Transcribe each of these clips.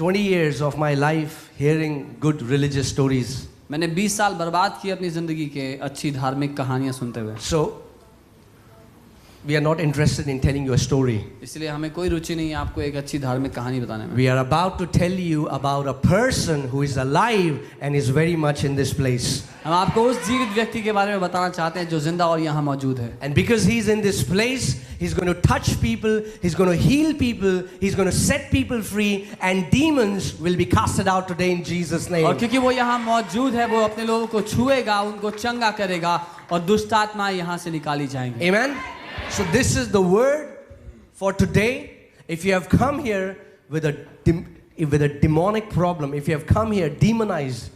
20 years of my life hearing good religious stories. मैंने 20 साल बर्बाद किए अपनी ज़िंदगी के अच्छी धार्मिक कहानियाँ सुनते हुए। So, we are not interested in telling you a story. इसलिए हमें कोई रुचि नहीं है आपको एक अच्छी धार्मिक कहानी बताने में। We are about to tell you about a person who is alive and is very much in this place. हम आपको उस जीवित व्यक्ति के बारे में बताना चाहते हैं जो जिंदा और यहाँ मौजूद है। And because he is in this place, he's going to touch people, he's going to heal people, he's going to set people free, and demons will be casted out today in Jesus' name. और क्योंकि वो यहाँ मौजूद है, वो अपने लोगों को छुएगा, उनको चंगा करेगा और दुष्ट आत्मा यहाँ से निकाली जाएंगी। Amen. So this is the word for today. If you have come here with a demonic problem, if you have come here demonized,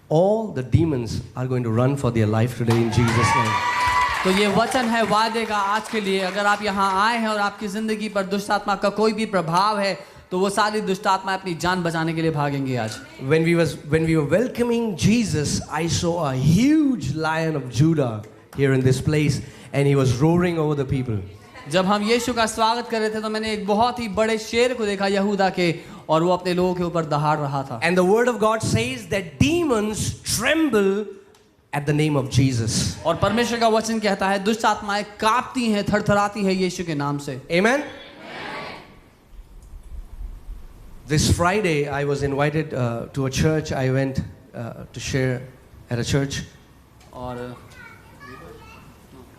all the demons are going to run for their life today in Jesus' name. तो ये वचन है वादे का आज के लिए। अगर आप यहाँ आए हैं और आपकी जिंदगी पर दुष्ट आत्मा का कोई भी प्रभाव है, तो वो सारी दुष्ट आत्मा अपनी जान बचाने के लिए भागेंगी आज। When we were welcoming Jesus, I saw a huge lion of Judah here in this place, and he was roaring over the people. जब हम यीशु का स्वागत कर रहे थे तो मैंने एक बहुत ही बड़े शेर को देखा यहूदा के, और वो अपने लोगों के ऊपर दहाड़ रहा था। And the word of God says that demons tremble at the name of Jesus. और परमेश्वर का वचन कहता है दुष्ट आत्माएं कांपती हैं, थरथराती हैं यीशु के नाम से। Amen. This Friday I was invited to a church. I went to share at a church. और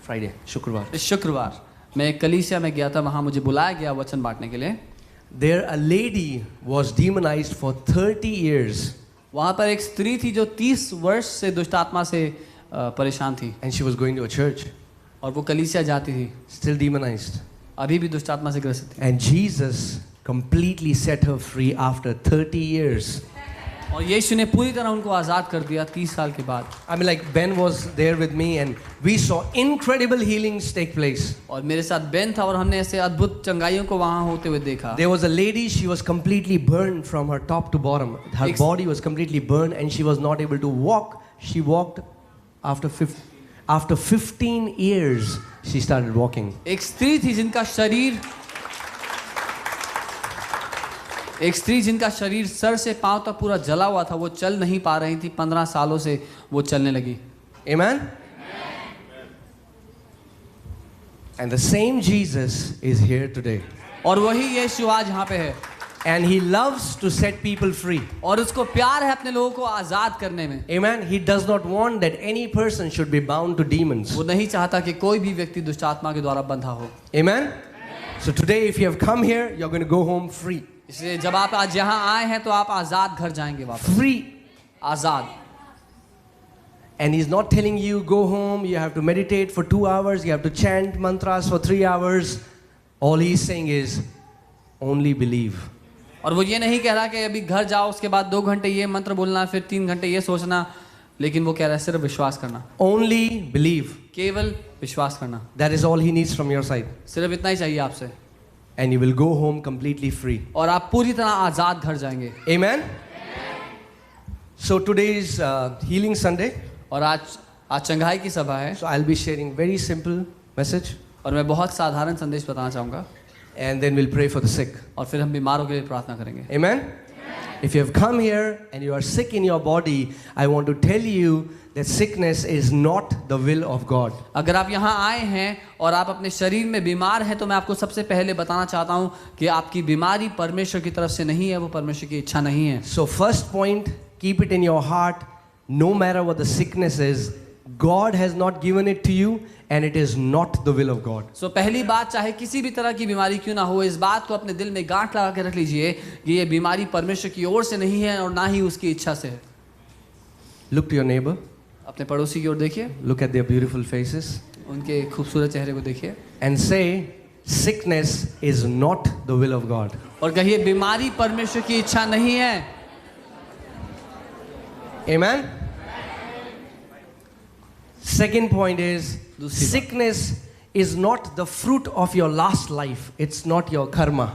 Friday, शुक्रवार। इस शुक्रवार मैं एक कलीसिया में गया था, वहां मुझे बुलाया गया वचन बांटने के लिए। There a lady was demonized for 30 years. वहां पर एक स्त्री थी जो 30 वर्ष से दुष्ट आत्मा से परेशान थी। And she was going to a church. और वो कलीसिया जाती थी। Still demonized. अभी भी दुष्ट आत्मा से ग्रसित थी। And Jesus completely set her free after 30 years. और यीशु ने पूरी तरह उनको आज़ाद कर दिया 30 साल के बाद। I mean, like Ben was there with me, and we saw incredible healings take place. और मेरे साथ बेन था और हमने ऐसे अद्भुत चंगाइयों को वहाँ होते हुए देखा। There was a lady, she was completely burned from her top to bottom. Her body was completely burned, and she was not able to walk. She walked after 15 years. She started walking. एक स्त्री जिनका शरीर sir से पांव तक पूरा जला हुआ था, वो चल नहीं पा रही थी। 15 सालों से वो चलने लगी। Amen. And the same Jesus is here today. और वही यीशु आज यहाँ पे है। And he loves to set people free. और उसको प्यार है अपने लोगों को आजाद करने में। Amen. He does not want that any person should be bound to demons. वो नहीं चाहता कि कोई भी व्यक्ति दुष्ट आत्मा के द्वारा बंधा हो। Amen. So today, if you have come here, you're going to go home free. इसलिए जब आप आज यहाँ आए हैं तो आप आजाद घर जाएंगे वापस। Free. Azad. And he's not telling you go home, you have to meditate for 2 hours, you have to chant mantras for 3 hours. All he's saying is only believe. और वो ये नहीं कह रहा कि अभी घर जाओ, उसके बाद 2 घंटे ये मंत्र बोलना, फिर 3 घंटे ये सोचना, लेकिन वो कह रहा है सिर्फ विश्वास करना। Only believe. केवल विश्वास करना। That is all he needs from your side. सिर्फ इतना ही चाहिए आपसे। And you will go home completely free. और आप पूरी तरह आजाद घर जाएंगे। Amen. So today is Healing Sunday. और आज चंगाई की सभा है। So I'll be sharing very simple message. और मैं बहुत साधारण संदेश बताना चाहूँगा। And then we'll pray for the sick. और फिर हम बीमारों के लिए प्रार्थना करेंगे। Amen. If you have come here and you are sick in your body, I want to tell you that sickness is not the will of God. अगर आप यहाँ आए हैं और आप अपने शरीर में बीमार हैं, तो मैं आपको सबसे पहले बताना चाहता हूँ कि आपकी बीमारी परमेश्वर की तरफ से नहीं है, वो परमेश्वर की इच्छा नहीं है। So first point, keep it in your heart, no matter what the sickness is, God has not given it to you and it is not the will of God. So पहली बात, चाहे किसी भी तरह की बीमारी क्यों ना हो, इस बात को अपने दिल में गांठ लगा के रख लीजिए कि ये बीमारी परमेश्वर की ओर से नहीं है और ना ही उसकी इच्छा से है। Look to your neighbor. अपने पड़ोसी की ओर देखिए। Look at their beautiful faces. उनके खूबसूरत चेहरे को देखिए। And say, sickness is not the will of God. और कहिए बीमारी परमेश्वर की इच्छा नहीं है। Amen. Second point is, sickness is not the fruit of your last life. It's not your karma.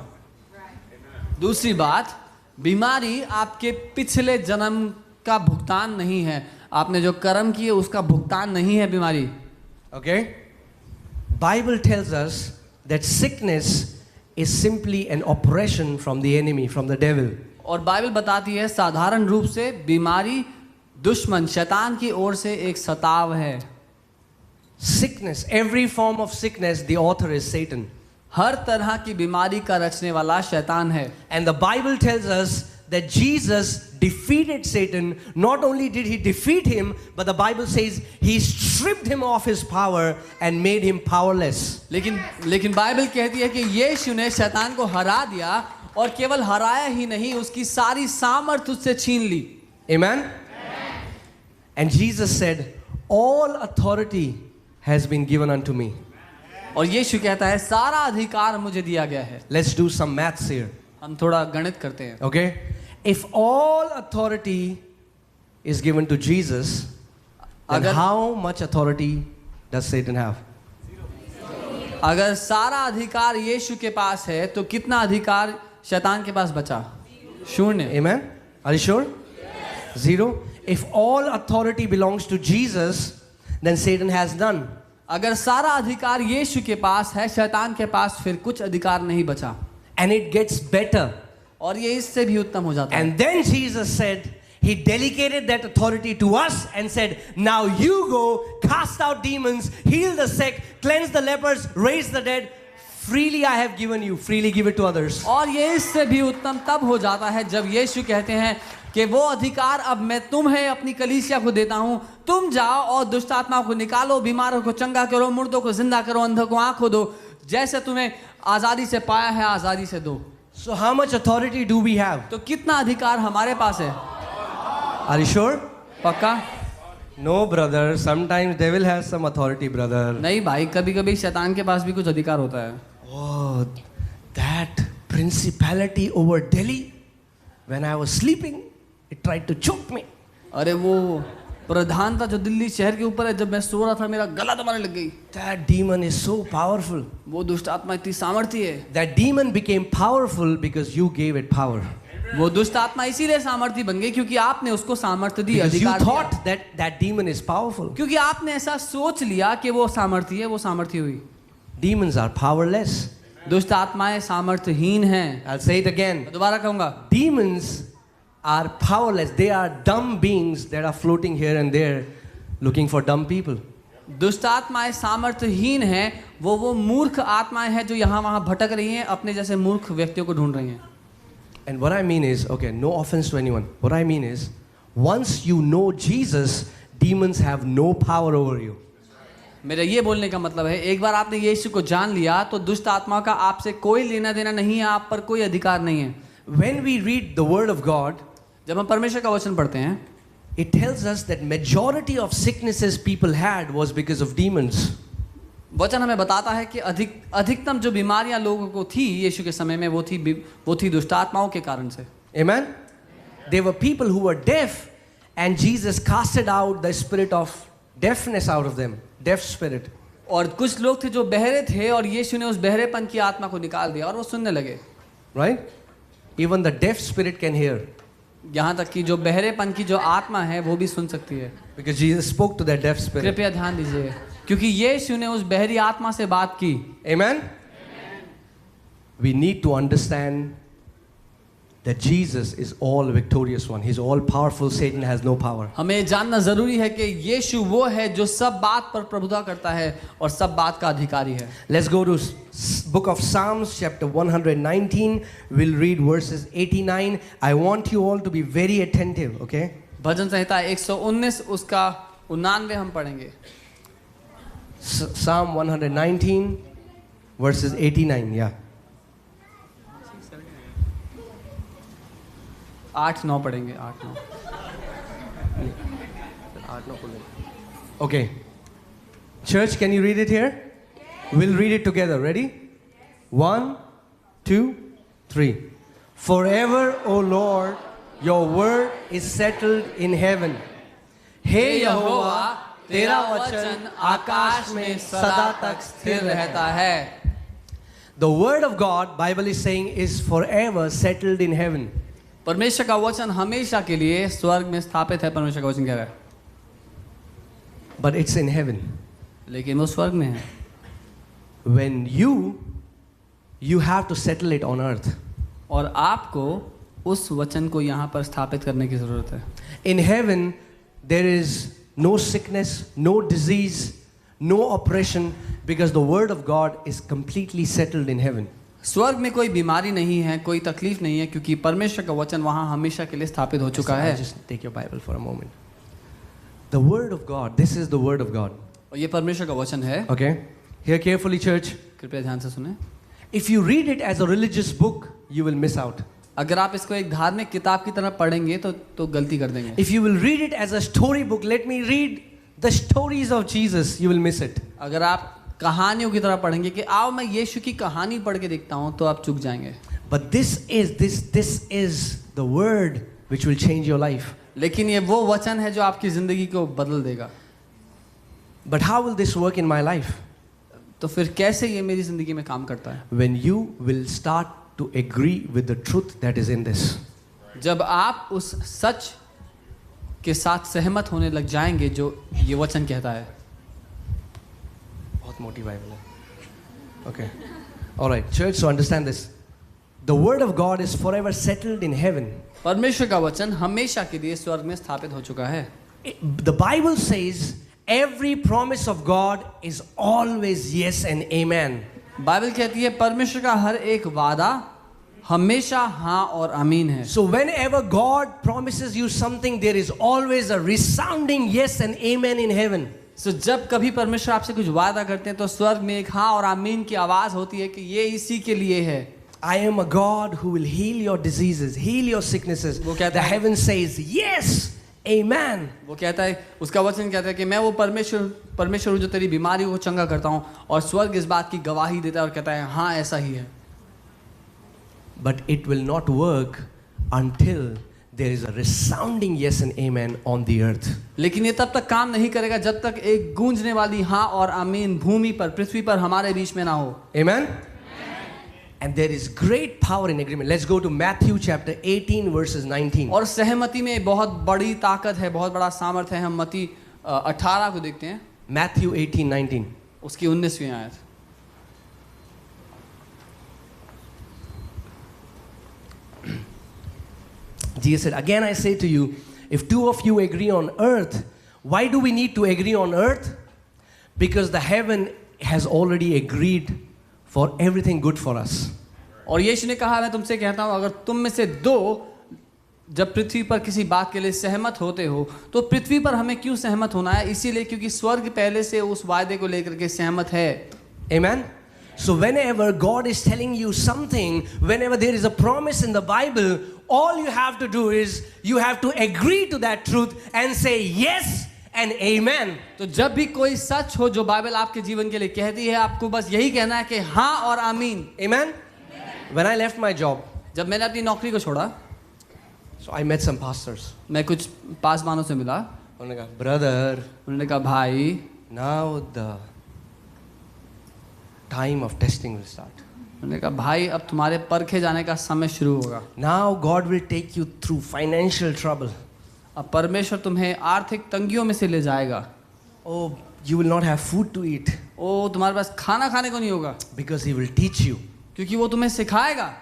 दूसरी बात, बीमारी आपके पिछले जन्म का भुगतान नहीं है। आपने जो कर्म किए उसका भुगतान नहीं है बीमारी। Okay? Bible tells us that sickness is simply an oppression from the enemy, from the devil. और बाइबल बताती है साधारण रूप से बीमारी दुश्मन शैतान की ओर से एक सताव है. Sickness, every form of sickness, the author is Satan. हर तरह की बीमारी का रचने वाला शैतान है. And the Bible tells us that Jesus defeated Satan. Not only did he defeat him, but the Bible says he stripped him of his power and made him powerless. लेकिन Bible कहती है कि यीशु ने शैतान को हरा दिया और केवल हराया ही नहीं उसकी सारी सामर्थ उससे छीन ली. Amen? And Jesus said, all authority has been given unto me. और यीशु कहता है सारा अधिकार मुझे दिया गया है. Let's do some maths here. हम थोड़ा गणित करते हैं. Okay? If all authority is given to Jesus, then how much authority does Satan have? अगर सारा अधिकार यीशु के पास है तो कितना अधिकार शैतान के पास बचा? शून्य. Amen? Are you sure? Yes. Zero. If all authority belongs to Jesus, then Satan has none. अगर सारा अधिकार यीशु के पास है शैतान के पास फिर कुछ अधिकार नहीं बचा. And it gets better. और ये इससे भी उत्तम हो जाता है. And then Jesus said, he delegated that authority to us and said, now you go, cast out demons, heal the sick, cleanse the lepers, raise the dead. Freely I have given you, freely give it to others. और ये इससे भी उत्तम तब हो जाता है जब यीशु कहते हैं कि वो अधिकार अब मैं तुम्हें अपनी कलीसिया को देता हूँ. तुम जाओ और दुष्ट आत्माओं को निकालो, बीमारों को चंगा करो, मुर्दों को जिंदा करो, अंधों को आंखों दो. जैसे तुम्हें आजादी से पाया है आजादी से दो. So how much authority do we have? तो कितना अधिकार हमारे पास है? Are you sure? पक्का? No, brother. Sometimes devil has some authority, brother. नहीं भाई, कभी कभी शैतान के पास भी कुछ अधिकार होता है. Oh, that principality over Delhi, when I was sleeping, it tried to choke me. अरे वो प्रधानता जो दिल्ली शहर के ऊपर है, जब मैं सो रहा था मेरा गला दबाने लग गई. That demon is so powerful. वो दुष्ट आत्मा इतनी सामर्थी है. That demon became powerful because you gave it power. वो दुष्ट आत्मा इसीलिए सामर्थी बन गई क्योंकि आपने उसको सामर्थ्य दी, Because you अधिकार दिया. thought that demon is powerful. क्योंकि आपने ऐसा सोच लिया कि वो सामर्थी है, वो सामर्थी हुई. Demons are powerless. दुष्ट आत्माएं सामर्थ्यहीन हैं. I'll say it again. मैं दोबारा कहूंगा. Demons are powerless. They are dumb beings that are floating here and there looking for dumb people. दुष्ट आत्माएं सामर्थ्यहीन हैं. वो मूर्ख आत्माएं हैं जो यहाँ वहाँ भटक रही हैं, अपने जैसे मूर्ख व्यक्तियों को ढूंढ रही हैं. And what I mean is, okay, no offense to anyone. What I mean is, once you know Jesus, demons have no power over you. मेरा ये बोलने का मतलब है, एक बार आपने यीशु को जान लिया तो दुष्ट आत्मा का आपसे कोई लेना देना नहीं है, आप पर कोई अधिकार नहीं है. When we read the word of God, जब हम परमेश्वर का वचन पढ़ते हैं, it tells us that majority of sicknesses people had was because of demons. वचन हमें बताता है कि अधिकतम जो बीमारियां लोगों को थी यीशु के समय में वो थी दुष्ट आत्माओं के कारण से. Amen? There were people who were deaf and Jesus casted out the spirit of deafness out of them, deaf spirit. और कुछ लोग थे जो बहरे थे और यीशु ने उस बहरेपन की आत्मा को निकाल दिया और वो सुनने लगे. Right? Even the deaf spirit can hear. यहाँ तक कि जो बहरेपन की जो आत्मा है वो भी सुन सकती है. Because Jesus spoke to that deaf spirit. कृपया ध्यान दीजिए क्योंकि यीशु ने उस बहरी आत्मा से बात की. Amen? We need to understand that Jesus is all victorious one. He's all powerful. Satan has no power. हमें जानना जरूरी है कि यीशु वो है जो सब बात पर प्रभुता करता है और सब बात का अधिकारी है. Let's go to book of Psalms chapter 119. We'll read verses 89. I want you all to be very attentive, okay? भजन संहिता 119 उसका 89 हम पढ़ेंगे. Psalm 119 verses 89, yeah. 8-9 पढ़ेंगे. 8-9. Okay. Church, can you read it here? We'll read it together. Ready? 1, 2, 3. Forever, O Lord, your word is settled in heaven. Hey Yehovah, तेरा वचन आकाश में सदा तक स्थिर रहता है. The word of God, Bible is saying, is forever settled in heaven. परमेश्वर का वचन हमेशा के लिए स्वर्ग में स्थापित है. परमेश्वर का वचन कह रहा है. But it's in heaven. लेकिन वो स्वर्ग में है. When you you have to settle it on earth. और आपको उस वचन को यहाँ पर स्थापित करने की जरूरत है. In heaven, there is no sickness, no disease, no oppression, because the word of God is completely settled in heaven. स्वर्ग में कोई बीमारी नहीं है, कोई तकलीफ नहीं है, क्योंकि परमेश्वर का वचन वहाँ हमेशा के लिए स्थापित हो चुका है. Just take your Bible for a moment. The word of God, this is the word of God. और ये परमेश्वर का वचन है. Okay? Hear carefully, church. कृपया ध्यान से सुने. If you read it as a religious book, you will miss out. अगर आप इसको एक धार्मिक किताब की तरह पढ़ेंगे तो गलती कर देंगे. If you will read it as a story book, let me read the stories of Jesus, you will miss it. अगर आप कहानियों की तरह पढ़ेंगे कि आओ मैं यीशु की कहानी पढ़ के देखता हूँ, तो आप चूक जाएंगे. But this is the word which will change your life. लेकिन ये वो वचन है जो आपकी जिंदगी को बदल देगा. But how will this work in my life? तो फिर कैसे ये मेरी जिंदगी में काम करता है? When you will start to agree with the truth that is in this. जब आप उस सच के साथ सहमत होने लग जाएंगे जो ये वचन कहता है. बहुत मोटी बाइबल है. Okay. All right, church, so understand this. The word of God is forever settled in heaven. परमेश्वर का वचन हमेशा के लिए स्वर्ग में स्थापित हो चुका है. The Bible says every promise of God is always yes and amen. Bible कहती है परमेश्वर का हर एक वादा हमेशा हाँ और आमीन है. So whenever God promises you something, there is always a resounding yes and amen in heaven. So जब कभी परमेश्वर आपसे कुछ वादा करते हैं तो स्वर्ग में एक हाँ और आमीन की आवाज होती है कि ये इसी के लिए है. I am a God who will heal your diseases, heal your sicknesses. The heaven says yes, amen. वो कहता है, उसका वचन कहता है कि मैं वो परमेश्वर हूँ जो तेरी बीमारियों को चंगा करता हूँ, और स्वर्ग इस बात की गवाही देता है और कहता है हाँ ऐसा ही है. But it will not work until there is a resounding yes and amen on the earth. लेकिन ये तब तक काम नहीं करेगा जब तक एक गूंजने वाली हाँ और आमीन भूमि पर, पृथ्वी पर हमारे बीच में ना हो. Amen. And there is great power in agreement. Let's go to Matthew chapter 18 verses 19. और सहमति में बहुत बड़ी ताकत है, बहुत बड़ा सामर्थ्य है. हम मत्ती 18 को देखते हैं. Matthew 18:19. उसकी 19वीं आयत. Jesus said, again I say to you, if two of you agree on earth, why do we need to agree on earth? Because the heaven has already agreed for everything good for us. और यीशु ने कहा मैं तुमसे कहता हूँ अगर तुम में से दो जब पृथ्वी पर किसी बात के लिए सहमत होते हो तो पृथ्वी पर हमें क्यों सहमत होना है? इसीलिए क्योंकि स्वर्ग पहले से उस वायदे को लेकर के सहमत है. Amen. So whenever God is telling you something, whenever there is a promise in the Bible, all you have to do is you have to agree to that truth and say yes and amen. तो जब भी कोई सच हो जो Bible आपके जीवन के लिए कहती है, आपको बस यही कहना है कि हाँ और आमीन. Amen. When I left my job, जब मैंने अपनी नौकरी को छोड़ा, so I met some pastors. मैं कुछ पासवानों से मिला. उन्होंने कहा, brother, उन्होंने कहा भाई, now the time of testing will start. उन्होंने कहा भाई अब तुम्हारे परखे जाने का समय शुरू होगा. Now God will take you through financial trouble. अब परमेश्वर तुम्हें आर्थिक तंगियों में से ले जाएगा. Oh, you will not have food to eat. ओ तुम्हारे पास खाना खाने को नहीं होगा. Because He will teach you. क्योंकि वो तुम्हें सिखाएगा.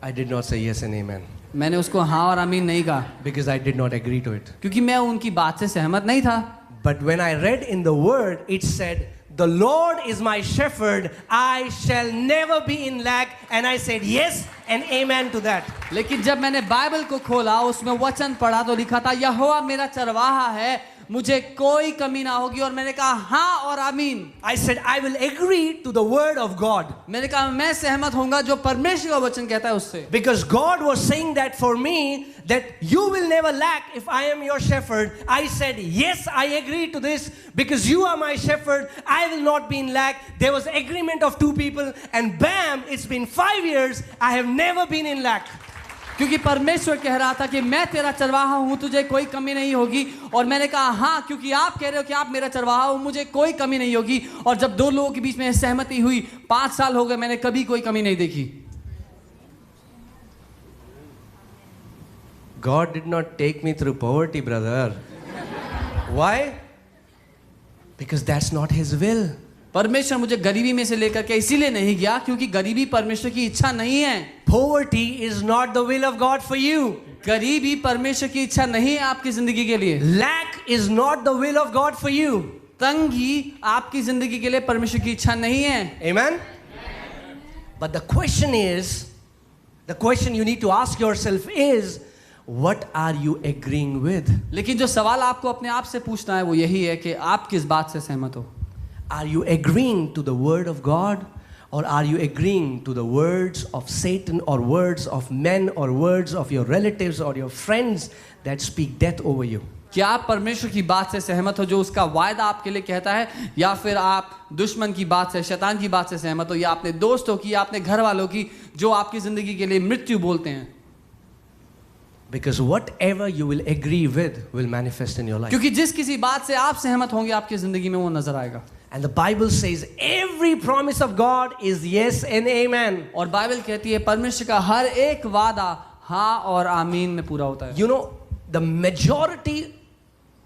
I did not say yes and amen. मैंने उसको हाँ और आमीन नहीं कहा. Because I did not agree to it. क्योंकि मैं उनकी बात से सहमत नहीं था. But when I read in the Word, it said, the Lord is my shepherd, I shall never be in lack. And I said yes and amen to that. लेकिन जब मैंने बाइबल को खोला, उसमें वचन पढ़ा तो लिखा था यहोवा मेरा चरवाहा है, मुझे कोई कमी ना होगी. और मैंने कहा हाँ और आमीन. I said I will agree to the word of God. मैंने कहा मैं सहमत होऊंगा जो परमेश्वर का वचन कहता है उससे. Because God was saying that for me, that you will never lack if I am your shepherd. I said yes, I agree to this because you are my shepherd. I will not be in lack. There was agreement of two people, and bam, it's been 5 years. I have never been in lack. क्योंकि परमेश्वर कह रहा था कि मैं तेरा चरवाहा हूँ, तुझे कोई कमी नहीं होगी. और मैंने कहा हाँ, क्योंकि आप कह रहे हो कि आप मेरा चरवाहा हो, मुझे कोई कमी नहीं होगी. और जब दो लोगों के बीच में सहमति हुई, 5 साल हो गए, मैंने कभी कोई कमी नहीं देखी. God did not take me through poverty, brother. Why? Because that's not His will. परमेश्वर मुझे गरीबी में से लेकर के इसीलिए नहीं गया क्योंकि गरीबी परमेश्वर की इच्छा नहीं है। Poverty is not the will of God for you. गरीबी परमेश्वर की इच्छा नहीं है आपकी जिंदगी के लिए। Lack is not the will of God for you. तंगी आपकी जिंदगी के लिए परमेश्वर की इच्छा नहीं है। Amen? But the question you need to ask yourself is, what are you agreeing with? लेकिन जो सवाल आपको अपने आप से पूछना है वो यही है कि आप किस बात से सहमत हो। Are you agreeing to the word of God, or are you agreeing to the words of Satan, or words of men, or words of your relatives or your friends that speak death over you? क्या आप परमेश्वर की बात से सहमत हो जो उसका वायदा आपके लिए कहता है, या फिर आप दुश्मन की बात से, शैतान की बात से सहमत हो, या अपने दोस्तों की, या अपने घर वालों की जो आपकी जिंदगी के लिए मृत्यु बोलते हैं? Because whatever you will agree with will manifest in your life. क्योंकि जिस किसी बात से आप सहमत होंगे आपकी जिंदगी में वो नजर आएगा। And the Bible says every promise of God is yes and amen. और बाइबल कहती है परमेश्वर का हर एक वादा हाँ और आमीन में पूरा होता है। You know, the majority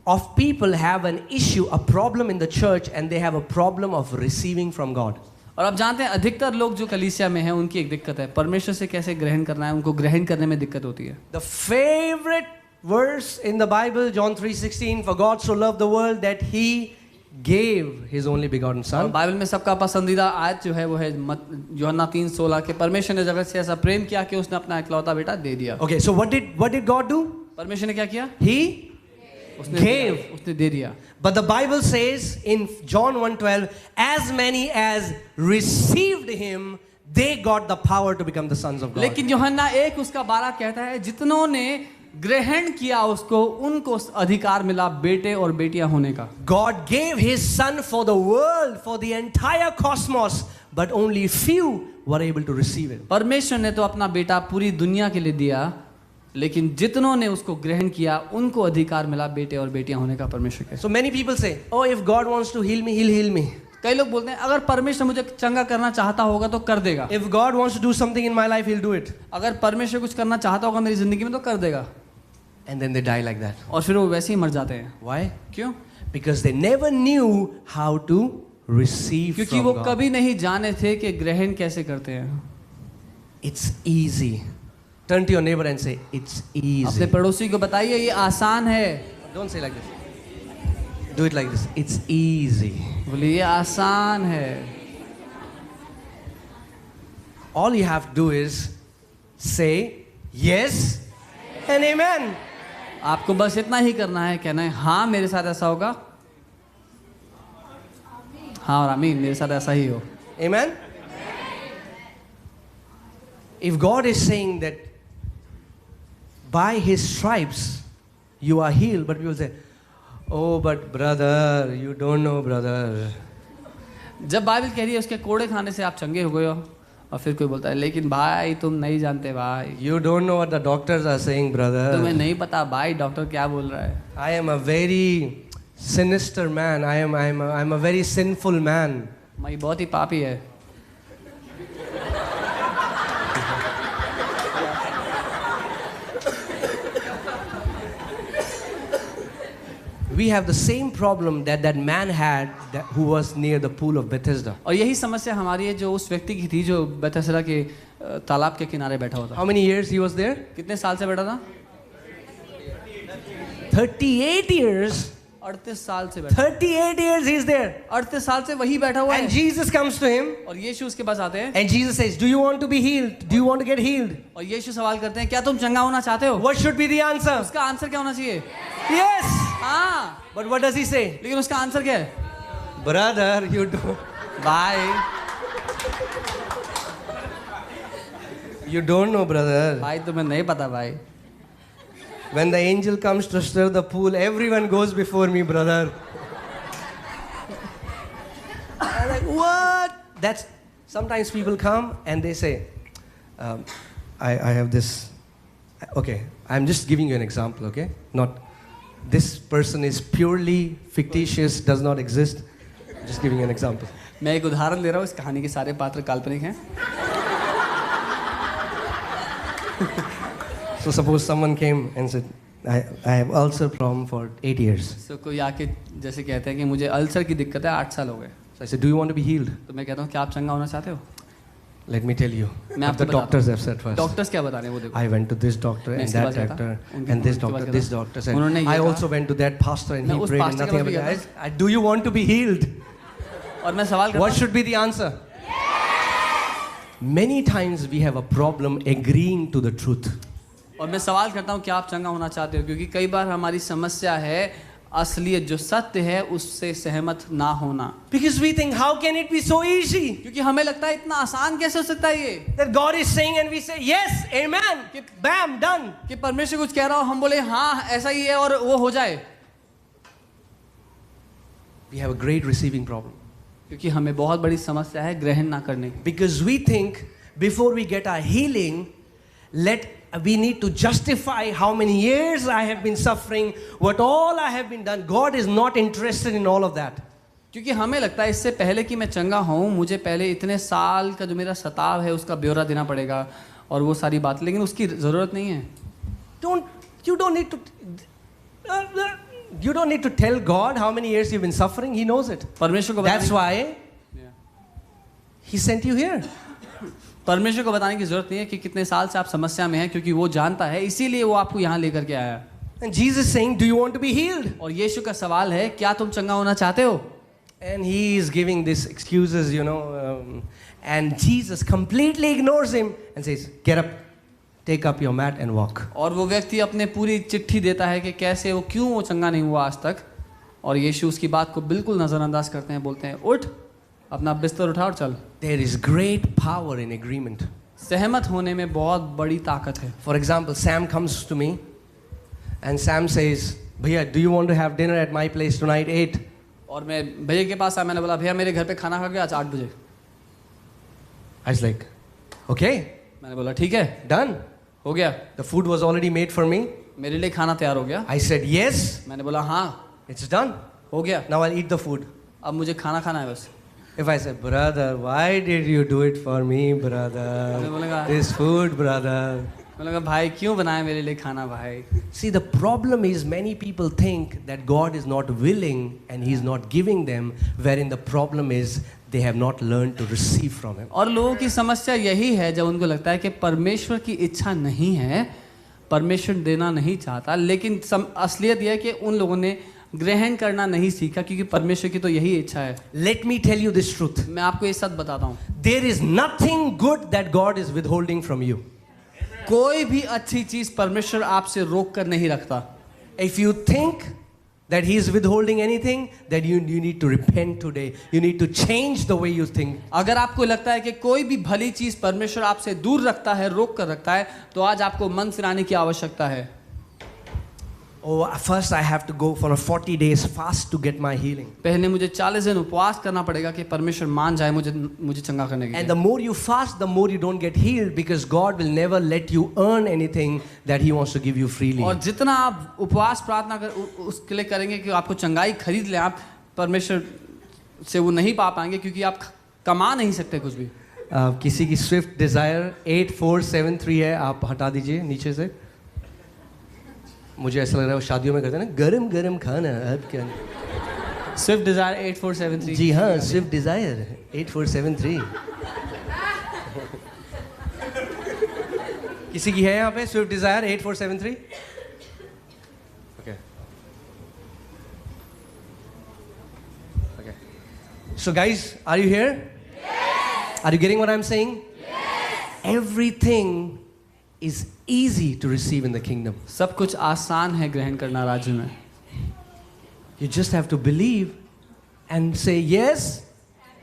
of people have an issue, a problem in the church, and they have a problem of receiving from God. और आप जानते हैं अधिकतर लोग जो कलीसिया में हैं उनकी एक दिक्कत है, परमेश्वर से कैसे ग्रहण करना है, उनको ग्रहण करने में दिक्कत होती है। The favorite verse in the Bible, John 3:16, for God so loved the world that he gave his only begotten और son. बाइबल में सबका पसंदीदा आयत जो है वो है यूहन्ना 3:16 के परमेश्वर ने जगत से ऐसा प्रेम किया कि उसने अपना इकलौता बेटा दे दिया। Okay, so what did God do? परमेश्वर ने क्या किया? He उसने gave. उसने दे दिया। But the Bible says in John 1:12, as many as received him, they got the power to become the sons of God. लेकिन यूहन्ना 1:12 कहता है जितनों ने ग्रहण किया उसको उनको अधिकार मिला बेटे और बेटियां होने का। God gave his son for the world, for the entire cosmos, but only few were able to receive it. परमेश्वर ने तो अपना बेटा पूरी दुनिया के लिए दिया, लेकिन जितनों ने उसको ग्रहण किया उनको अधिकार मिला बेटे और बेटियां होने का परमेश्वर के। So many people say, oh, if God wants to heal me, he'll heal me. कई लोग बोलते हैं अगर परमेश्वर मुझे चंगा करना चाहता होगा तो कर देगा। If God wants to do something in my life, he'll do it. अगर परमेश्वर कुछ करना चाहता होगा मेरी जिंदगी में तो कर देगा। And then they die like that. और फिर वो वैसे ही मर जाते हैं। Why? क्यों? Because they never knew how to receive क्योंकि from वो God. कभी नहीं जाने थे कि ग्रहण कैसे करते हैं। It's easy. Turn to your neighbor and say, it's easy. अपने पड़ोसी को बताइए ये आसान है। Don't say like this. Do it like this. It's easy. बोलिए ये आसान है। All you have to do is say yes and amen. आपको बस इतना ही करना है, कहना है हाँ मेरे साथ ऐसा होगा, हाँ और आमीन मेरे साथ ऐसा ही हो। Amen. If God is saying that by his stripes you are healed, but people say, oh, but brother, you don't know, brother. जब बाइबल कह रही है उसके कोड़े खाने से आप चंगे हो गए हो, और फिर कोई बोलता है लेकिन भाई तुम नहीं जानते भाई, You don't know what the doctors are saying, तुम्हें brother. नहीं पता भाई डॉक्टर क्या बोल रहा है। I am a very sinister man. I'm a very sinful man. मैं बहुत ही पापी है। We have the same problem that man had who was near the pool of Bethesda. और यही समस्या हमारी है जो उस व्यक्ति की थी जो बेथेसदा के तालाब के किनारे बैठा हुआ था। How many years he was there? कितने साल से बैठा था? 38 years. 38 साल से बैठा। 38 years he's there. 38 साल से वही बैठा हुआ And है। Jesus comes to him और यीशु उसके पास आते हैं and Jesus says, do you want to be healed? Do you want to get healed? और यीशु सवाल करते हैं क्या तुम चंगा होना चाहते हो? What should be the answer? उसका आंसर क्या होना चाहिए? Yes. हाँ, But what does he say? लेकिन उसका आंसर क्या है? Brother, you don't, भाई you don't know, brother. भाई तुम्हें नहीं पता भाई। When the angel comes to stir the pool, everyone goes before me, brother. I'm like, what? That's sometimes people come and they say, I have this. Okay, I'm just giving you an example, okay? Not this person is purely fictitious, does not exist. Just giving you an example. मैं एक उदाहरण दे रहा हूँ, इस कहानी के सारे पात्र काल्पनिक हैं। So suppose someone came and said, I have ulcer problem for 8 years. So कोई आके जैसे कहते हैं कि मुझे अल्सर की दिक्कत है 8 साल हो गए। So So I said, do you want to be healed? तो मैं कहता हूँ क्या आप चंगा होना चाहते हो? Let me tell you. मैं What the आपको doctors बताता have said हूँ first. डॉक्टर्स क्या बता रहे हैं वो देखो। I went to this doctor मैं and इसके that पास गया था, doctor उनके and this उनके पास doctor, गया this था। doctor said. उन्होंने ये I कहा- also went to that pastor and मैं he उस prayed and pastor के nothing पास भी happened. गया Do you want to be healed? और मैं सवाल करता What हूँ should be the answer? Many times we have a problem agreeing to the truth. और मैं सवाल करता हूँ क्या आप चंगा होना चाहते हो? क्योंकि कई बार हमारी समस्या है असलियत जो सत्य है उससे सहमत ना होना। Because we think, how can it be so easy? क्योंकि हमें लगता है इतना आसान कैसे हो सकता है ये That God is saying and we say, yes, amen, bam, done. कि परमेश्वर कुछ कह रहा हो हम बोले हाँ ऐसा ही है और वो हो जाए। We have a great receiving problem. क्योंकि हमें बहुत बड़ी समस्या है ग्रहण ना करने की। Because we think before we get our healing, we need to justify how many years I have been suffering, what all I have been done. God is not interested in all of that. क्योंकि हमें लगता है इससे पहले कि मैं चंगा हूँ मुझे पहले इतने साल का जो मेरा सताव है उसका ब्यौरा देना पड़ेगा और वो सारी बात, लेकिन उसकी ज़रूरत नहीं है। You don't need to tell God how many years you've been suffering. He knows it. परमेश्वर को That's बताने why He sent you here. परमेश्वर को बताने की जरूरत नहीं है कि कितने साल से आप समस्या में हैं, क्योंकि वो जानता है, इसीलिए वो आपको यहाँ लेकर के आया। And Jesus is saying, do you want to be healed? और यीशु का सवाल है क्या तुम चंगा होना चाहते हो? And he is giving these excuses, and Jesus completely ignores him and says, get up, take up your mat and walk. और वो व्यक्ति अपने पूरी चिट्ठी देता है कि कैसे वो क्यों वो चंगा नहीं हुआ आज तक, और यीशु उसकी बात को बिल्कुल नज़रअंदाज करते हैं, बोलते हैं उठ अपना बिस्तर उठा और चल। There is great power in agreement. सहमत होने में बहुत बड़ी ताकत है। For example, Sam comes to me and Sam says, Bhaiya, do you want to have dinner at my place tonight 8? और मैं भैया के पास आया, मैंने बोला भैया मेरे घर पे खाना खा गया आज 8 बजे। I was like, okay, मैंने बोला ठीक है, done. हो गया, The food was already made for me. मेरे लिए खाना तैयार हो गया। I said, yes, मैंने बोला हाँ it's done. हो गया, Now I'll eat the food. अब मुझे खाना खाना है बस। If I say, brother, why did you do it for me, brother? मैं बोलेगा This food, brother. मैं बोलेगा भाई क्यों बनाया मेरे लिए खाना भाई? See, the problem is many people think that God is not willing and He's not giving them, wherein the problem is they have not learned to receive from Him. और लोगों की समस्या यही है जब उनको लगता है कि परमेश्वर की इच्छा नहीं है, परमेश्वर देना नहीं चाहता, लेकिन असलियत यह है कि उन लोगों ने ग्रहण करना नहीं सीखा, क्योंकि परमेश्वर की तो यही इच्छा है। Let me tell you this truth. मैं आपको ये सच बताता हूँ, There is nothing good that God is withholding from you. कोई भी अच्छी चीज परमेश्वर आपसे रोक कर नहीं रखता। If you think that He is withholding anything, then you need to repent today. You need to change the way you think. अगर आपको लगता है कि कोई भी भली चीज परमेश्वर आपसे दूर रखता है, रोक कर रखता है, तो आज आपको मन फिराने की आवश्यकता है। Oh, first I have to go for a 40 days fast to get my healing. पहले मुझे 40 दिन उपवास करना पड़ेगा कि परमेश्वर मान जाए मुझे चंगा करने के लिए। And the more you fast, the more you don't get healed, because God will never let you earn anything that He wants to give you freely. और जितना आप उपवास प्रार्थना उसके लिए करेंगे कि आपको चंगाई खरीद लें, आप परमेश्वर से वो नहीं पा पाएंगे, क्योंकि आप कमा नहीं सकते कुछ भी। किसी की स्विफ्ट डिजायर 8473 है, आप हटा दीजिए नीचे से। मुझे ऐसा लग रहा है वो शादियों में करते हैं ना, गरम गरम खाना। अब क्या स्विफ्ट डिजायर 8473। जी हाँ, स्विफ्ट डिजायर 8473। किसी की है यहाँ पे Swift Dzire 8473? Okay okay, so guys, are you here? Are you getting what I'm saying? Yes. Everything is easy to receive in the kingdom. सब कुछ आसान है ग्रहण करना राज्य में। You just have to believe and say yes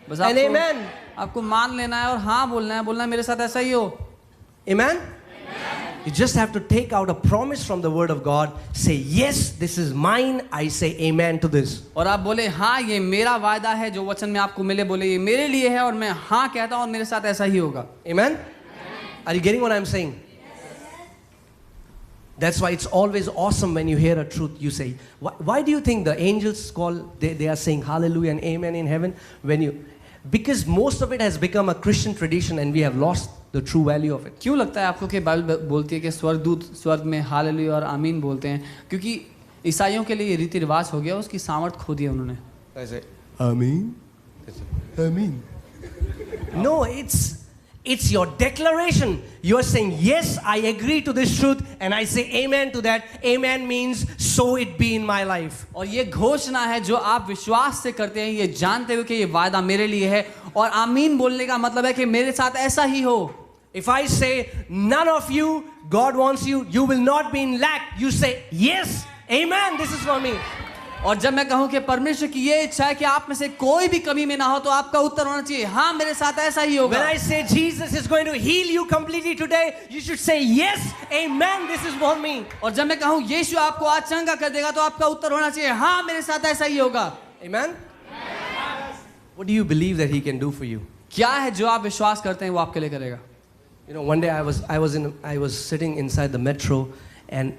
बस and amen. आपको मान लेना है और हाँ बोलना है मेरे साथ ऐसा ही हो। Amen? You just have to take out a promise from the word of God. Say yes, this is mine. I say amen to this. और आप बोले हाँ ये मेरा वायदा है, जो वचन में आपको मिले बोले ये मेरे लिए है और मैं हाँ कहता हूँ और मेरे साथ ऐसा ही होगा। Amen? Are you getting what I'm saying? That's why it's always awesome when you hear a truth. You say, why do you think the angels they are saying hallelujah and amen in heaven? Because most of it has become a Christian tradition and we have lost the true value of it. क्यों लगता है आपको कि Bible बोलती है कि स्वर्गदूत स्वर्ग में हालेलुया और आमीन बोलते हैं? क्योंकि ईसाइयों के लिए ये रीति रिवाज हो गया, उसकी सामर्थ खो दी है उन्होंने। I say, आमीन, Amen. No, it's your declaration. You are saying, yes, I agree to this truth, and I say amen to that. Amen means so it be in my life. और ये घोषणा है जो आप विश्वास से करते हैं, ये जानते हुए कि ये वादा मेरे लिए है, और आमीन बोलने का मतलब है कि मेरे साथ ऐसा ही हो. If I say none of you, God wants you, you will not be in lack. You say, yes, amen, this is for me. और जब मैं कहूं कि परमेश्वर की ये इच्छा है कि आप में से कोई भी कमी में ना हो, तो आपका उत्तर होना चाहिए, हाँ मेरे साथ ऐसा ही होगा. When I say Jesus is going to heal you completely today, you should say, yes, amen, this is for me. और जब मैं कहूं यीशु आपको आज चंगा कर देगा, तो आपका उत्तर होना चाहिए, हाँ मेरे साथ ऐसा ही होगा. Amen? What do you believe that he can do for you? क्या है जो आप विश्वास करते हैं वो आपके लिए करेगा? You know, one day I was sitting inside the metro, and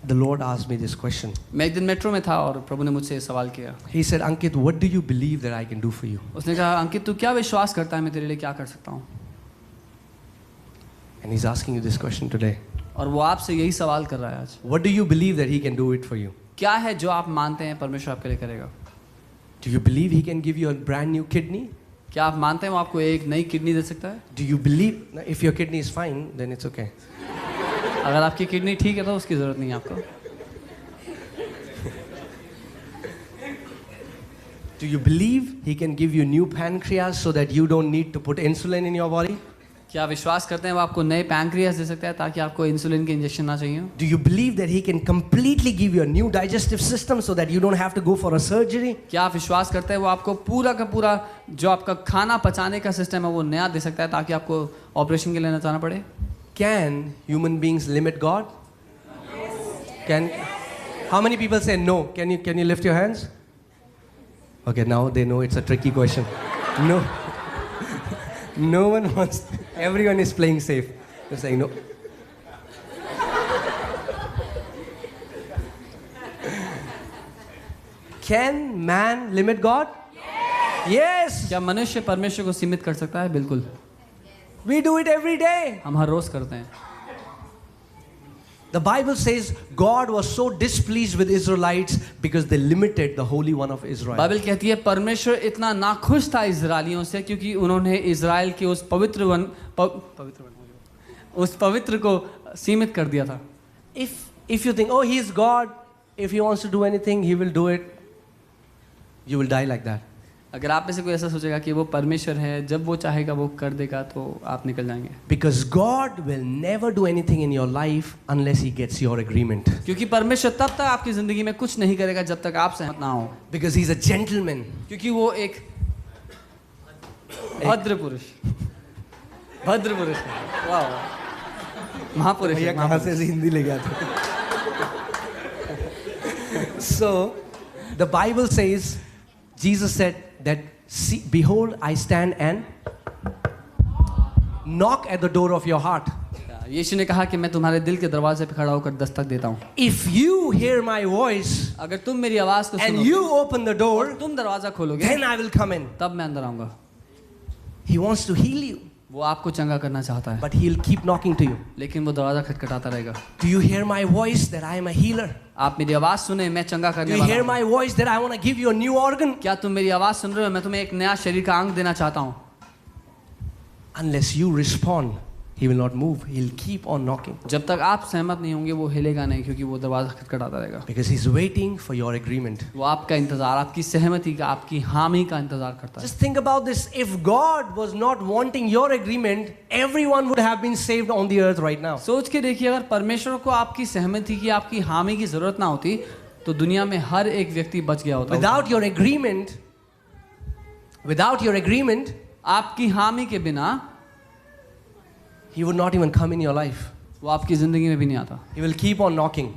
the Lord asked me this question. मैं एक दिन मेट्रो में था और प्रभु ने मुझसे सवाल किया. He said, Ankit, what do you believe that I can do for you? उसने कहा, अंकित तू क्या विश्वास करता है मैं तेरे लिए क्या कर सकता हूँ? And he's asking you this question today. और वो आपसे यही सवाल कर रहा है आज. What do you believe that he can do it for you? क्या है जो आप मानते हैं परमेश्वर आपके लिए करेगा? Do you believe he can give you a brand new kidney? क्या आप मानते हैं वो आपको एक नई किडनी दे सकता है? Do you believe, if your kidney is fine, then it's okay. अगर आपकी किडनी ठीक है तो उसकी जरूरत नहीं है आपको. Do you believe he can give you new pancreas so that you don't need to put insulin in your body? क्या विश्वास करते हैं वो आपको नए पैंक्रियास दे सकता है ताकि आपको इंसुलिन के इंजेक्शन ना चाहिए? Do you believe that he can completely give you a new digestive system so that you don't have to go for a surgery? क्या आप विश्वास करते हैं वो आपको पूरा का पूरा जो आपका खाना पचाने का सिस्टम है वो नया दे सकता है ताकि आपको ऑपरेशन के लिए ना जाना पड़े? Can human beings limit God? Can? How many people say no? Can you lift your hands? Okay, now they know it's a tricky question. No. No one wants. Everyone is playing safe. They're saying no. Can man limit God? Yes. क्या मनुष्य परमेश्वर को सीमित कर सकता है? बिल्कुल. We do it every day. हम हर रोज करते हैं. The Bible says God was so displeased with Israelites because they limited the Holy One of Israel. Bible कहती है परमेश्वर इतना नाखुश था इजरायलियों से क्योंकि उन्होंने इजराइल के उस पवित्र को सीमित कर दिया था. If you think, oh, he is God, if he wants to do anything, he will do it, you will die like that. अगर आप में से कोई ऐसा सोचेगा कि वो परमेश्वर है, जब वो चाहेगा वो कर देगा, तो आप निकल जाएंगे. Because God will never do anything in your life unless he gets your agreement. क्योंकि परमेश्वर तब तक आपकी जिंदगी में कुछ नहीं करेगा जब तक आप सहमत ना हो. Because he's a gentleman. क्योंकि वो एक भद्र पुरुष है. वाह, महापुरुष है. कहाँ से हिंदी ले गया था? So the Bible says, Jesus said that, see, behold, I stand and knock at the door of your heart. यीशु ने कहा कि मैं तुम्हारे दिल के दरवाजे पे खड़ा होकर दस्तक देता हूँ. If you hear my voice, अगर तुम मेरी आवाज को and सुनोगे, you open the door, तुम दरवाजा खोलोगे, then I will come in. तब मैं अंदर आऊंगा. He wants to heal you, वो आपको चंगा करना चाहता है, but he'll keep knocking to you. लेकिन वो दरवाजा खटखटाता रहेगा. Do you hear my voice that I am a healer? आप मेरी आवाज सुने, मैं चंगा Do करने you वाला hear हूँ. my voice that I want to give you a new organ? क्या तुम मेरी आवाज सुन रहे हो? मैं तुम्हें एक नया शरीर का अंग देना चाहता हूँ. Unless you respond, he will not move. He'll keep on knocking. जब तक आप सहमत नहीं होंगे वो हिलेगा नहीं, क्योंकि वो दरवाजा खटखटाता रहेगा. Because he's waiting for your agreement. वो आपका इंतजार, आपकी सहमति का, आपकी हामी का इंतजार करता है. Just think about this. If God was not wanting your agreement, everyone would have been saved on the earth right now. सोच के देखिए, अगर परमेश्वर को आपकी सहमति की, आपकी हामी की जरूरत ना होती तो दुनिया में हर एक व्यक्ति बच गया होता. Without your agreement, आपकी हामी के बिना he would not even come in your life. वो आपकी जिंदगी में भी नहीं आता. He will keep on knocking.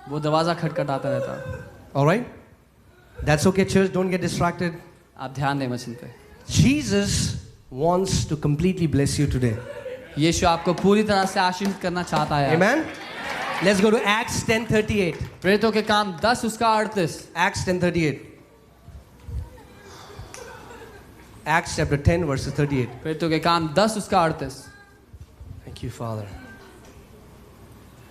वो दरवाजा खटखटाता रहता. All right? That's okay, church. Don't get distracted. आप ध्यान दें मशीन पे. Jesus wants to completely bless you today. यीशु आपको पूरी तरह से आशीर्वाद करना चाहता है. Amen. Let's go to Acts 10:38. प्रेरितों के काम 10 उसका 38. Acts 10:38. Acts chapter 10 verses 38. प्रेरितों के काम 10 उसका 38. Thank you, Father.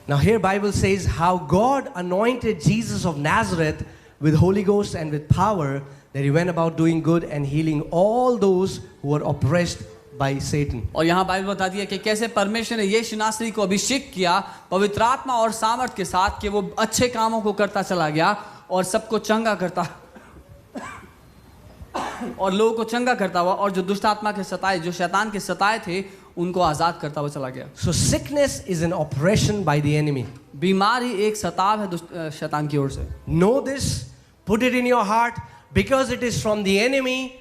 Now here Bible says how God anointed Jesus of Nazareth with Holy Ghost and with power, that he went about doing good and healing all those who were oppressed by Satan. और यहाँ Bible बताती है कि कैसे परमेश्वर ने यीशु नासरी को अभिषेक किया पवित्र आत्मा और सामर्थ के साथ कि वो अच्छे कामों को करता चला गया और सबको चंगा करता और लोगों को चंगा करता हुआ और जो दुष्ट आत्मा के सताए जो शैतान के सताए थे उनको आजाद करता हुआ चला गया. So sickness is an oppression by the enemy. बीमारी एक सताव है शैतान की ओर से. Know this, put it in your heart, because it is from the enemy,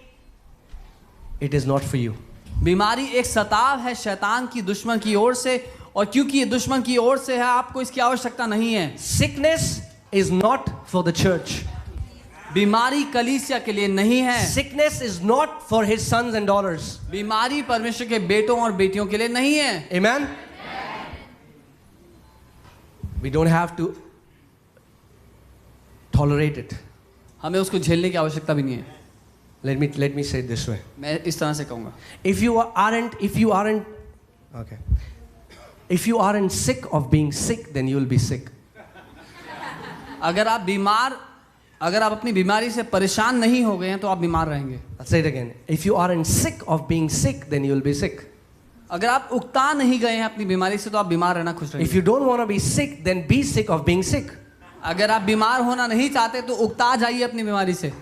it is not for you. बीमारी एक सताव है शैतान की दुश्मन की ओर से और क्योंकि ये दुश्मन की ओर से है आपको इसकी आवश्यकता नहीं है. Sickness is not for the church. बीमारी कलीसिया के लिए नहीं है. Sickness is not for his sons and daughters. बीमारी परमेश्वर के बेटों और बेटियों के लिए नहीं है. Amen? We don't have to tolerate it. हमें उसको झेलने की आवश्यकता भी नहीं है. Let me say it this way. मैं इस तरह से कहूँगा. If you aren't sick of being sick, then you will be sick. अगर आप अपनी बीमारी से परेशान नहीं हो गए हैं तो आप बीमार रहेंगे. I'll say it again. If you aren't sick of being sick, then you will be sick. अगर आप उकता नहीं गए हैं अपनी बीमारी से तो आप बीमार रहना खुश रहेंगे. If you don't want to be sick, then be sick of being sick. अगर आप बीमार होना नहीं चाहते तो उकता जाइए अपनी बीमारी से.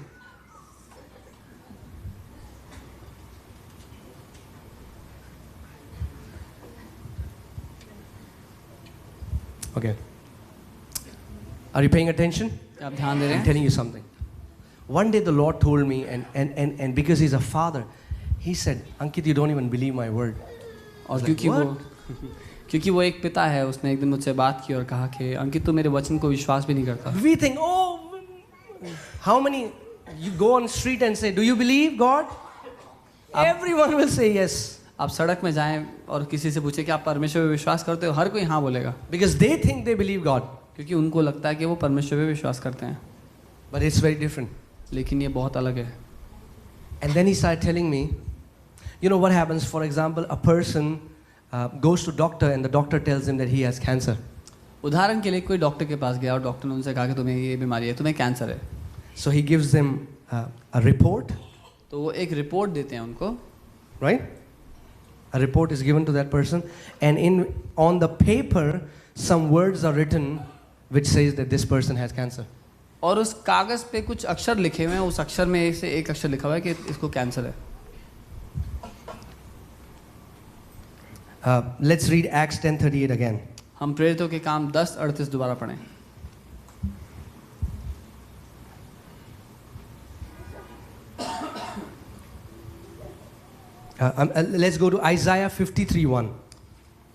Okay. Are you paying attention? आप ध्यान दे रहे I'm हैं. telling you something. One day the Lord told me, and because He's a father, He said, Ankit, you don't even believe my word. और क्योंकि वो एक पिता है उसने एक दिन मुझसे बात की और कहा कि अंकित तू मेरे वचन को विश्वास भी नहीं करता. We think, oh, how many, you go on street and say, do you believe God? Everyone will say yes. आप सड़क में जाएं और किसी से पूछे कि आप परमेश्वर पे विश्वास करते हो, हर कोई हाँ बोलेगा. Because they think they believe God. क्योंकि उनको लगता है कि वो परमेश्वर पे विश्वास करते हैं. But it's very different. लेकिन ये बहुत अलग है. And then he started telling me, you know what happens, for example, a person goes to doctor and the doctor tells him that he has cancer. उदाहरण के लिए कोई डॉक्टर के पास गया और डॉक्टर ने उनसे कहा कि तुम्हें ये बीमारी है, तुम्हें कैंसर है. So he gives them a report. तो वो एक रिपोर्ट देते हैं उनको. Right? A report is given to that person, and on the paper some words are written which says that this person has cancer. और उस कागज पे कुछ अक्षर लिखे हुए हैं, उस अक्षर में से एक अक्षर लिखा हुआ है कि इसको कैंसर है. Let's read Acts 10:38 again. हम प्रेरितों के काम 10:38 दोबारा पढ़ें. Let's go to Isaiah 53:1.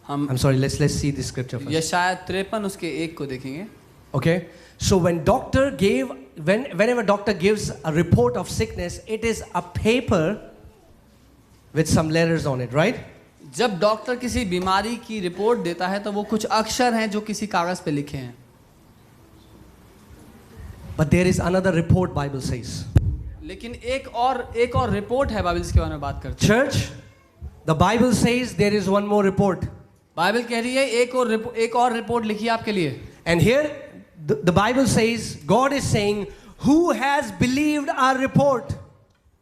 I'm sorry, let's see this scripture first. यशायाह 53 उसके 1 को देखेंगे. Okay? So whenever doctor gives a report of sickness, it is a paper with some letters on it, right? जब डॉक्टर किसी बीमारी की report देता है तो वो कुछ अक्षर हैं जो किसी कागज पे लिखे हैं. But there is another report, Bible says. लेकिन एक और रिपोर्ट है बाइबल जिसके बारे में बात करते हैं. Church, the Bible says there is one more report. Bible कह रही है एक और रिपोर्ट लिखी है आपके लिए. And here the Bible says, God is saying, who has believed our report?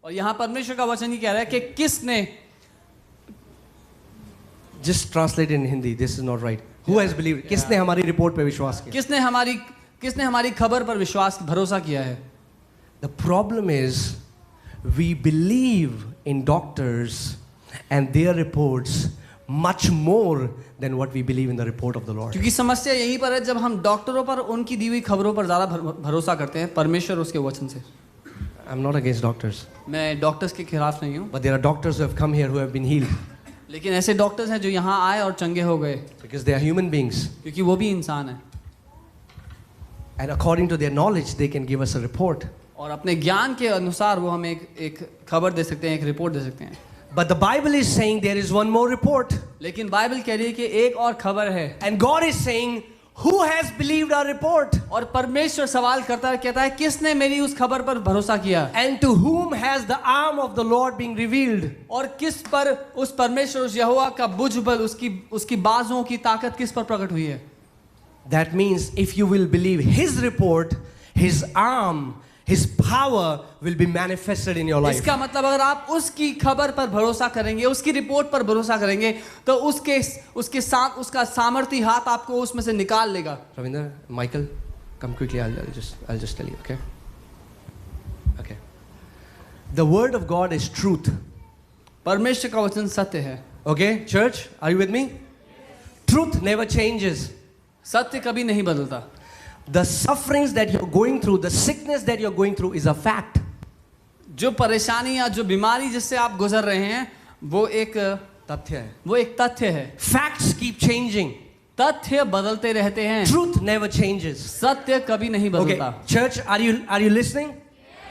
और यहाँ परमेश्वर का वचन ये कह रहा है कि किसने, just translate it in Hindi, this is not right. Who has believed? किसने हमारी रिपोर्ट पे विश्वास किया? किसने हमारी खबर पर भरोसा किया है? The problem is we believe in doctors and their reports much more than what we believe in the report of the Lord. क्योंकि समस्या यहीं पर है जब हम डॉक्टरों पर उनकी दी हुई खबरों पर ज़्यादा भरोसा करते हैं परमेश्वर उसके वचन से. I'm not against doctors. मैं डॉक्टर्स के खिलाफ नहीं हूँ. But there are doctors who have come here who have been healed. लेकिन ऐसे डॉक्टर्स हैं जो यहाँ आए और चंगे हो गए. Because they are human beings. क्योंकि वो भी इंसान है. And according to their knowledge, they can give us a report. और अपने ज्ञान के अनुसार वो हमें एक खबर दे सकते हैं, एक रिपोर्ट दे सकते हैं. But the Bible is saying there is one more report. लेकिन बाइबल कह रही है कि एक और खबर है. And God is saying, who has believed our report? और परमेश्वर सवाल करता है, कहता है किसने मेरी उस खबर पर भरोसा किया? And to whom has the arm of the Lord been revealed? और किस पर उस परमेश्वर उस यहोवा का भुजबल उसकी बाजुओं की ताकत किस पर प्रकट हुई है? That means if you will believe his report, his arm, His power will be manifested in your life. इसका मतलब अगर आप उसकी खबर पर भरोसा करेंगे, उसकी रिपोर्ट पर भरोसा करेंगे, तो उसके साथ उसका सामर्थी हाथ आपको उसमें से निकाल लेगा. Ravinder, Michael, come quickly. I'll just tell you. Okay. Okay. The word of God is truth. परमेश्वर का वचन सत्य है. Okay, church, are you with me? Truth never changes. सत्य कभी नहीं बदलता. The sufferings that you're going through, the sickness that you're going through is a fact. जो परेशानी या जो बीमारी जिससे आप गुजर रहे हैं, वो एक तथ्य है. वो एक तथ्य है. Facts keep changing. तथ्य बदलते रहते हैं. Truth never changes. सत्य कभी नहीं Okay, बदलता. church, are you listening?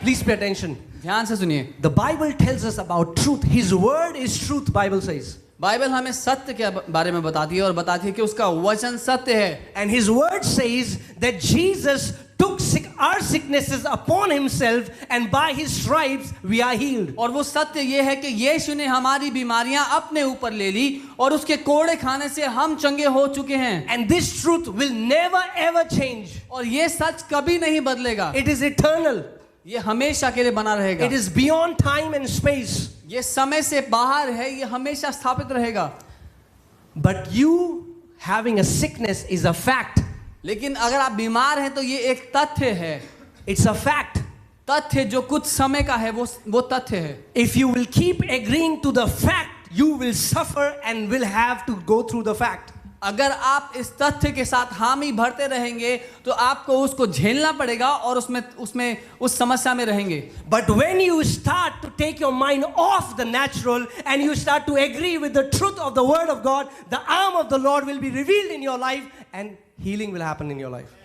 Please pay attention. ध्यान से सुनिए. The Bible tells us about truth. His word is truth, Bible says. Bible हमें सत्य के बारे में बताती है और बताती है कि उसका वचन सत्य है. And his word says that Jesus took our sicknesses upon himself and by his stripes we are healed. और वो सत्य ये है कि यीशु ने हमारी बीमारियां अपने ऊपर ले ली और उसके कोड़े खाने से हम चंगे हो चुके हैं. And this truth will never ever change. और ये सच कभी नहीं बदलेगा. It is eternal. ये हमेशा के लिए बना रहेगा. It is beyond time and space. ये समय से बाहर है, ये हमेशा स्थापित रहेगा. But you having a sickness is a fact. लेकिन अगर आप बीमार हैं तो ये एक तथ्य है. It's a fact. तथ्य जो कुछ समय का है वो तथ्य है. If you will keep agreeing to the fact, you will suffer and will have to go through the fact. अगर आप इस तथ्य के साथ हामी भरते रहेंगे तो आपको उसको झेलना पड़ेगा और उसमें उस समस्या में रहेंगे. But when you start to take your mind off the natural and you start to agree with the truth of the word of God, the arm of the Lord will be revealed in your life and healing will happen in your life.